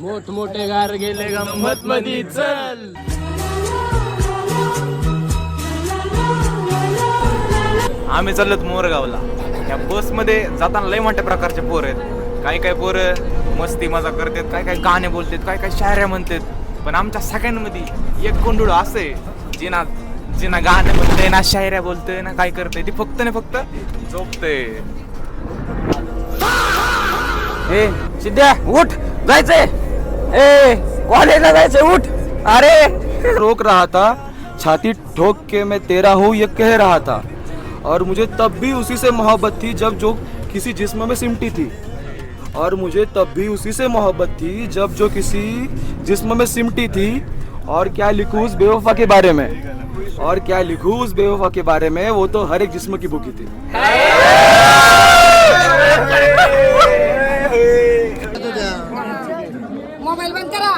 मोठमोठे गार गेले गंमत मधी चल. आम्ही चाललोत मोरगावला. या बस मध्ये जाताना लय मोठ्या प्रकारचे पोर आहेत. काही पोरं मस्ती मजा करतात, काही गाणे बोलतात, काही शायऱ्या म्हणतात. पण आमच्या सगळ्यांमध्ये एक कोंडूळ असे जिना जिना गाणे बोलतंय ना, शायऱ्या बोलतोय ना, काय करतंय ती फक्त झोपतंय. ए सिद्ध्या उठ, जायचंय. ए कॉलेजला जायचंय, उठ. अरे रोक रहा था, छाती ठोक के मैं तेरा हूँ ये कह रहा था. और मुझे तब भी उसी से मोहब्बत थी जब जो किसी जिस्म में सिमटी थी. और मुझे तब भी उसी से मोहब्बत थी जब जो किसी जिस्म में सिमटी थी. और क्या लिखूं उस बेवफा के बारे में, और क्या लिखूं उस बेवफा के बारे में, वो तो हर एक जिस्म की भूखी थी. मोबाईल बंद करा.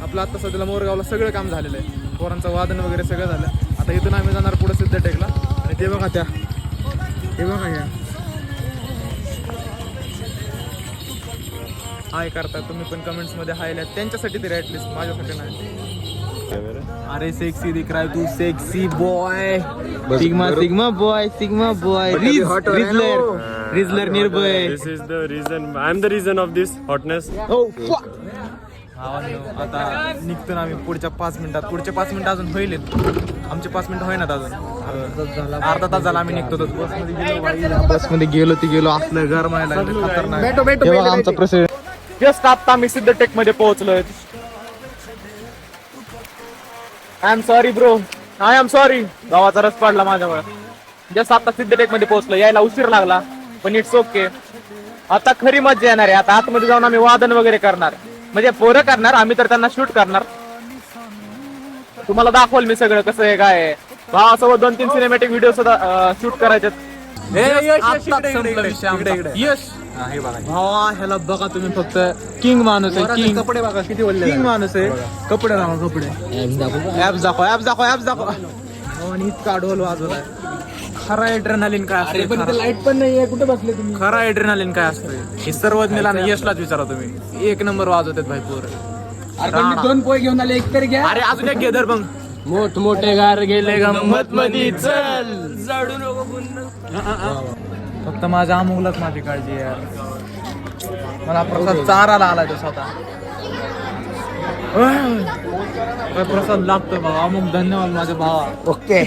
आपलं आता सध्याला मोरगावला सगळं काम झालेलं आहे. पोरांचं वादन वगैरे सगळं झालं. आता इथून आम्ही जाणार पुढे सिद्धटेकला. आणि ते बघा त्या, हे बघा या हाय करताय तुम्ही पण कमेंट्स मध्ये हाय लिहा. त्यांच्यासाठी तरी ऍटलीस्ट, माझ्यासाठी नाही. अरे सेक्सी दिख रहा है तू, sexy boy. Sigma sigma boy, sigma boy. Rizzler Nirbhay. This is the reason. I am the reason of this hotness. आता निघतो ना आम्ही पुढच्या 5 मिनिटात. पुढचे 5 मिनिटं अजून होईल. आमचे 5 मिनिटं होईनात अजून. अर्धा तास झाला आम्ही निघतो. बसमध्ये गेलो असलं गरमायला खतरनाक. आमचा प्रश्न जस्ट आता आम्ही सिद्धटेक मध्ये पोहोचलोय. I am sorry bro, I am sorry. गावाचा रस पडला माझ्यामुळे. जस्ट आता सिद्धटेक मध्ये पोहोचलो. यायला उशीर लागला पण इट्स ओके. आता खरी मजा येणार आहे. आता आतमध्ये जाऊन आम्ही वादन वगैरे करणार. म्हणजे पोरं करणार, आम्ही तर त्यांना शूट करणार. तुम्हाला दाखवल मी सगळं कसं आहे काय आहे. भावासोबत 2-3 सिनेमॅटिक व्हिडिओ सुद्धा शूट करायचे. यश भावा, ह्याला बघा तुम्ही फक्त. किंग माणूस आहे, किंग. कपडे बघा किती बोलले. किंग माणूस आहे. कपडे दाखवा, कपडे. ऍप दाखव. आणि इतका ढोल वाजवलाय. खरा एड्रेनालिन काय असतं, लाईट पण नाहीये. कुठे बसले तुम्ही? खरा एड्रेनालिन काय असतं हे सर्वज्ञला यशलाच विचारा तुम्ही. 1 नंबर वाजवतात भाई पोर. 2 पोय घेऊन आले, एक तरी घ्या. अरे अजून एक घे धर मग. मोठमोठे गार गेले गंमत मधी चल. जाडू नको पुन्हा. फक्त माझ्या अमोलच माझी काळजी आहे यार. मला प्रसाद चाराला आलाय तो स्वतः. प्रसाद लागतो भावा. अमुक धन्यवाद माझ्या भावा. ओके.